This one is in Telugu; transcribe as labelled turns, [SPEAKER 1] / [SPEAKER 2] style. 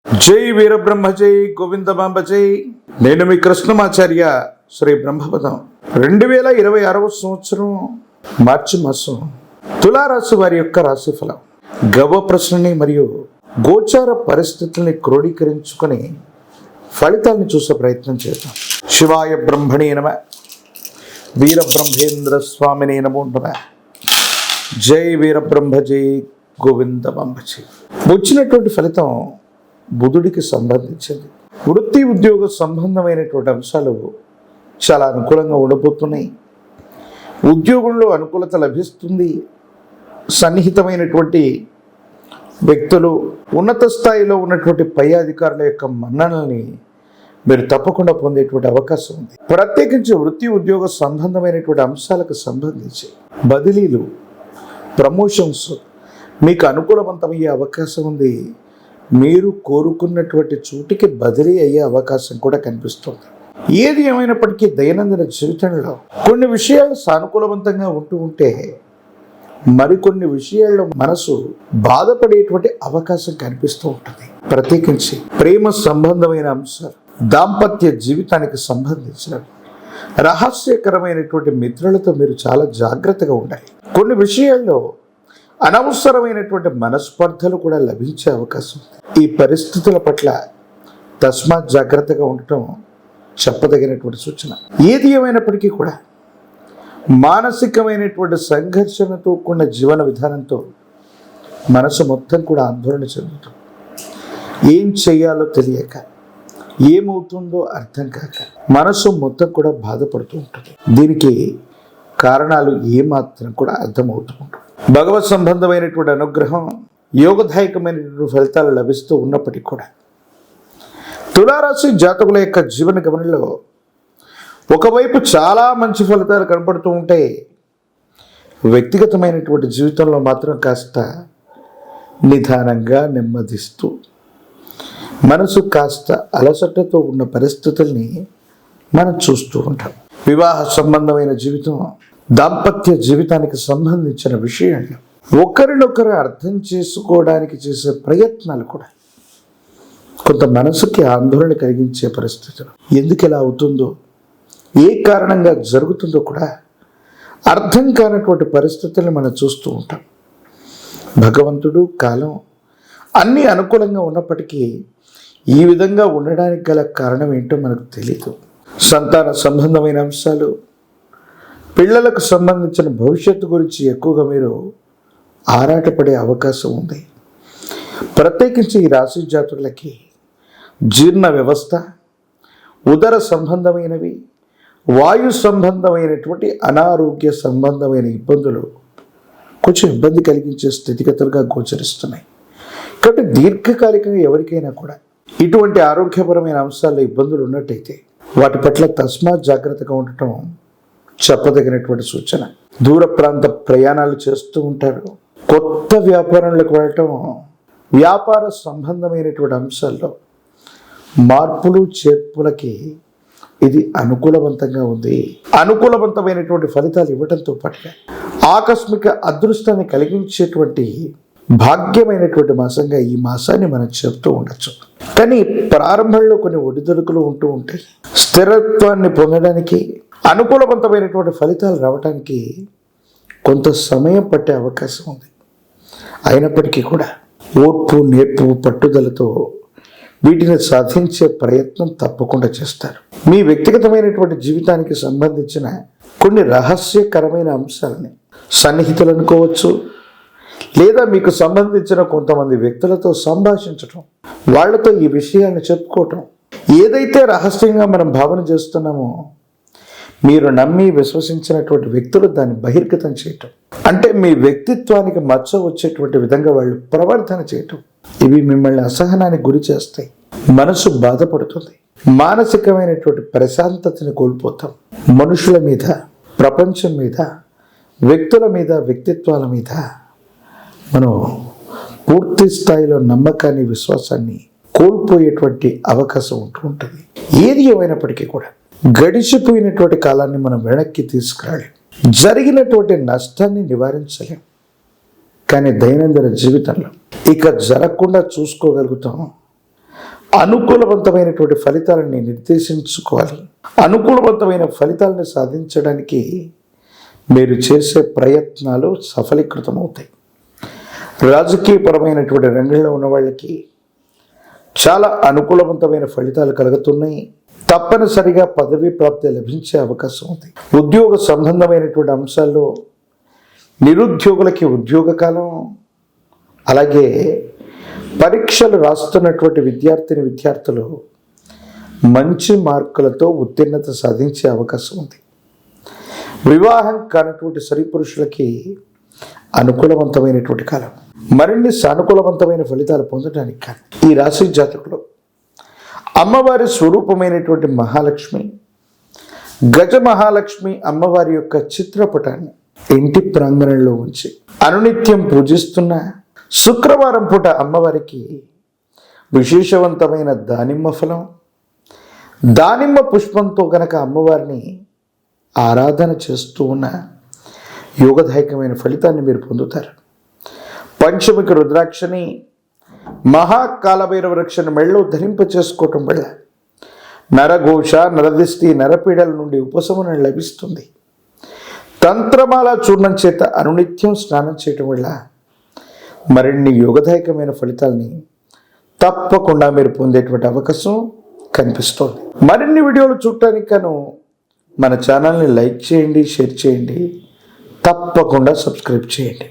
[SPEAKER 1] జై వీరబ్రహ్మ జై గోవిందమాంబ జై. నేను మీ కృష్ణమాచార్య శ్రీ బ్రహ్మపదం. 2026 సంవత్సరం మార్చి మాసం తులారాశి వారి యొక్క రాశిఫలం, గవ ప్రశ్నని మరియు గోచార పరిస్థితుల్ని క్రోడీకరించుకొని ఫలితాలను చూసే ప్రయత్నం చేద్దాం. శివాయ బ్రహ్మణే నమ, వీరబ్రహ్మేంద్ర స్వామినే నమో నమ. జై వీరబ్రహ్మ జై గోవిందమాంబ జై. వచ్చినటువంటి ఫలితం బుధుడికి సంబంధించింది. వృత్తి ఉద్యోగ సంబంధమైనటువంటి అంశాలు చాలా అనుకూలంగా ఉండబోతున్నాయి. ఉద్యోగంలో అనుకూలత లభిస్తుంది. సన్నిహితమైనటువంటి వ్యక్తులు, ఉన్నత స్థాయిలో ఉన్నటువంటి పై అధికారుల యొక్క మన్ననల్ని మీరు తప్పకుండా పొందేటువంటి అవకాశం ఉంది. ప్రత్యేకించి వృత్తి ఉద్యోగ సంబంధమైనటువంటి అంశాలకు సంబంధించి బదిలీలు, ప్రమోషన్స్ మీకు అనుకూలవంతమయ్యే అవకాశం ఉంది. మీరు కోరుకున్నటువంటి చోటికి బదిలీ అయ్యే అవకాశం కూడా కనిపిస్తుంది. ఏది ఏమైనప్పటికీ దైనందిన జీవితంలో కొన్ని విషయాలు సానుకూలవంతంగా ఉంటే మరికొన్ని విషయాల్లో మనసు బాధపడేటువంటి అవకాశం కనిపిస్తూ ఉంటుంది. ప్రత్యేకించి ప్రేమ సంబంధమైన అంశాలు, దాంపత్య జీవితానికి సంబంధించిన రహస్యకరమైనటువంటి మిత్రులతో మీరు చాలా జాగ్రత్తగా ఉండాలి. కొన్ని విషయాల్లో అనవసరమైనటువంటి మనస్పర్ధలు కూడా లభించే అవకాశం ఉంది. ఈ పరిస్థితుల పట్ల తస్మాత్ జాగ్రత్తగా ఉండటం చెప్పదగినటువంటి సూచన. ఏది ఏమైనప్పటికీ కూడా మానసికమైనటువంటి సంఘర్షణతో కూడిన జీవన విధానంతో మనసు మొత్తం కూడా ఆందోళన చెందుతుంది. ఏం చేయాలో తెలియక, ఏమవుతుందో అర్థం కాక మనసు మొత్తం కూడా బాధపడుతూ ఉంటుంది. దీనికి కారణాలు ఏమాత్రం కూడా అర్థమవుతూ ఉంటుంది. భగవత్ సంబంధమైనటువంటి అనుగ్రహం, యోగదాయకమైనటువంటి ఫలితాలు లభిస్తూ ఉన్నప్పటికీ కూడా తులారాశి జాతకుల యొక్క జీవన గమనంలో ఒకవైపు చాలా మంచి ఫలితాలు కనపడుతూ ఉంటాయి. వ్యక్తిగతమైనటువంటి జీవితంలో మాత్రం కాస్త నిదానంగా నెమ్మదిస్తూ మనసు కాస్త అలసటతో ఉన్న పరిస్థితుల్ని మనం చూస్తూ ఉంటాం. వివాహ సంబంధమైన జీవితం, దాంపత్య జీవితానికి సంబంధించిన విషయాలు ఒకరినొకరు అర్థం చేసుకోవడానికి చేసే ప్రయత్నాలు కూడా కొంత మనసుకి ఆందోళన కలిగించే పరిస్థితులు. ఎందుకు ఇలా అవుతుందో, ఏ కారణంగా జరుగుతుందో కూడా అర్థం కానటువంటి పరిస్థితులను మనం చూస్తూ ఉంటాం. భగవంతుడు, కాలం అన్నీ అనుకూలంగా ఉన్నప్పటికీ ఈ విధంగా ఉండడానికి గల కారణం ఏంటో మనకు తెలియదు. సంతాన సంబంధమైన అంశాలు, పిల్లలకు సంబంధించిన భవిష్యత్తు గురించి ఎక్కువగా మీరు ఆరాటపడే అవకాశం ఉంది. ప్రత్యేకించి ఈ రాశి జాతకులకి జీర్ణ వ్యవస్థ, ఉదర సంబంధమైనవి, వాయు సంబంధమైనటువంటి అనారోగ్య సంబంధమైన ఇబ్బందులు కొంచెం ఇబ్బంది కలిగించే స్థితిగతులుగా గోచరిస్తున్నాయి. కాబట్టి దీర్ఘకాలికంగా ఎవరికైనా కూడా ఇటువంటి ఆరోగ్యపరమైన అంశాల్లో ఇబ్బందులు ఉన్నట్టయితే వాటి పట్ల తస్మాత్ జాగ్రత్తగా ఉండటం చెప్పదగినటువంటి సూచన. దూర ప్రాంత ప్రయాణాలు చేస్తూ ఉంటారు. కొత్త వ్యాపారంలోకి వెళ్ళటం, వ్యాపార సంబంధమైనటువంటి అంశాల్లో మార్పులు చేర్పులకి ఇది అనుకూలవంతంగా ఉంది. అనుకూలవంతమైనటువంటి ఫలితాలు ఇవ్వడంతో పాటు ఆకస్మిక అదృష్టాన్ని కలిగించేటువంటి భాగ్యమైనటువంటి మాసంగా ఈ మాసాన్ని మనం చెప్తూ ఉండొచ్చు. కానీ ప్రారంభంలో కొన్ని ఒడిదుడుకులు ఉంటూ ఉంటాయి. స్థిరత్వాన్ని పొందడానికి, అనుకూలవంతమైనటువంటి ఫలితాలు రావడానికి కొంత సమయం పట్టే అవకాశం ఉంది. అయినప్పటికీ కూడా ఓర్పు, నేర్పు, పట్టుదలతో వీటిని సాధించే ప్రయత్నం తప్పకుండా చేస్తారు. మీ వ్యక్తిగతమైనటువంటి జీవితానికి సంబంధించిన కొన్ని రహస్యకరమైన అంశాలని సన్నిహితులు అనుకోవచ్చు, లేదా మీకు సంబంధించిన కొంతమంది వ్యక్తులతో సంభాషించటం, వాళ్లతో ఈ విషయాన్ని చెప్పుకోవటం, ఏదైతే రహస్యంగా మనం భావన చేస్తున్నామో మీరు నమ్మి విశ్వసించినటువంటి వ్యక్తులు దాన్ని బహిర్గతం చేయటం, అంటే మీ వ్యక్తిత్వానికి మచ్చ వచ్చేటువంటి విధంగా వాళ్ళు ప్రవర్తన చేయటం, ఇవి మిమ్మల్ని అసహనానికి గురి చేస్తాయి. మనసు బాధపడుతుంది. మానసికమైనటువంటి ప్రశాంతతని కోల్పోతాం. మనుషుల మీద, ప్రపంచం మీద, వ్యక్తుల మీద, వ్యక్తిత్వాల మీద మనం పూర్తి స్థాయిలో నమ్మకాన్ని, విశ్వాసాన్ని కోల్పోయేటువంటి అవకాశం ఉంటూ ఉంటుంది. ఏది ఏమైనప్పటికీ కూడా గడిచిపోయినటువంటి కాలాన్ని మనం వెనక్కి తీసుకురాలేం. జరిగినటువంటి నష్టాన్ని నివారించలేం. కానీ దైనందిన జీవితంలో ఇక జరగకుండా చూసుకోగలుగుతాం. అనుకూలవంతమైనటువంటి ఫలితాలని నిర్దేశించుకోవాలి. అనుకూలవంతమైన ఫలితాలను సాధించడానికి మీరు చేసే ప్రయత్నాలు సఫలీకృతమవుతాయి. రాజకీయపరమైనటువంటి రంగంలో ఉన్న వాళ్ళకి చాలా అనుకూలవంతమైన ఫలితాలు కలుగుతున్నాయి. తప్పనిసరిగా పదవీ ప్రాప్తి లభించే అవకాశం ఉంది. ఉద్యోగ సంబంధమైనటువంటి అంశాల్లో నిరుద్యోగులకి ఉద్యోగ కాలం, అలాగే పరీక్షలు రాస్తున్నటువంటి విద్యార్థులు మంచి మార్కులతో ఉత్తీర్ణత సాధించే అవకాశం ఉంది. వివాహం కానటువంటి స్త్రీ పురుషులకి అనుకూలవంతమైనటువంటి కాలం. మరిన్ని సానుకూలవంతమైన ఫలితాలు పొందడానికి కానీ ఈ రాశి జాతకులు అమ్మవారి స్వరూపమైనటువంటి మహాలక్ష్మి, గజ మహాలక్ష్మి అమ్మవారి యొక్క చిత్రపటాన్ని ఇంటి ప్రాంగణంలో ఉంచి అనునిత్యం పూజిస్తున్న శుక్రవారం పూట అమ్మవారికి విశేషవంతమైన దానిమ్మ ఫలం, దానిమ్మ పుష్పంతో గనక అమ్మవారిని ఆరాధన చేస్తూ ఉన్న యోగదాయకమైన ఫలితాన్ని మీరు పొందుతారు. పంచమిక రుద్రాక్షని, మహాకాలభైరవ వృక్షను మెళ్ళలో ధరింప చేసుకోవటం వల్ల నరఘోష, నరదిష్టి, నరపీడల నుండి ఉపశమనం లభిస్తుంది. తంత్రమాల చూర్ణం చేత అనునిత్యం స్నానం చేయటం వల్ల మరిన్ని యోగదాయకమైన ఫలితాలని తప్పకుండా మీరు పొందేటువంటి అవకాశం కనిపిస్తోంది. మరిన్ని వీడియోలు చూడటానికి గాను మన ఛానల్ని లైక్ చేయండి, షేర్ చేయండి, తప్పకుండా సబ్స్క్రైబ్ చేయండి.